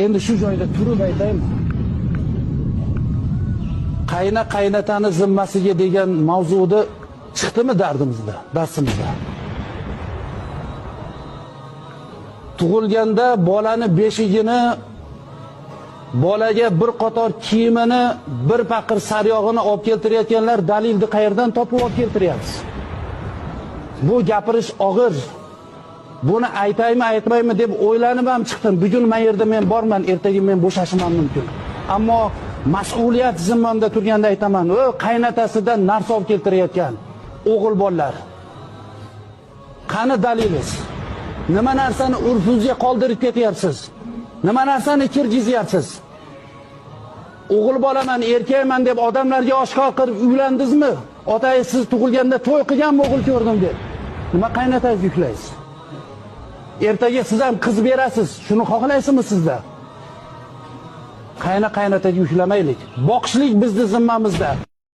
Endi shu joyda turib aytaymi? Qaynotani zimmasiga degan mavzuda chiqdimi dardimizda, darsimizda? Tug'ilganda bolani beshigini, bolaga bir qator kiyimini, bir paqir saryog'ini olib keltirayotganlar dalilni qayerdan topib olib keltiryapsiz? Bu gapirish og'ir. Buni aytaymi, aytmaymi deb o'ylanib ham chiqdim. Bugun men yerda men borman, ertaga men bo'shashimam mumkin. Ammo mas'uliyat zimmamda turganda aytaman, o qaynotasidan narsa olib keltirayotgan o'g'il bolalar. Qani dalilingiz? Nima narsani urfingizga qoldirib ketyapsiz? Nima narsani kirgizyapsiz? O'g'il bolaman, erkakman deb odamlarga oshkor qilib uylandingizmi? Otangiz siz tug'ilganda to'y qilganmi o'g'il ko'rdim deb? Nima qaynotangiz yuklaysiz? Ertaga siz ham qiz berasiz. Shuni xohlaysizmi sizda? Qaynotaga yuklamaylik. Boqishlik bizning zimmamizda.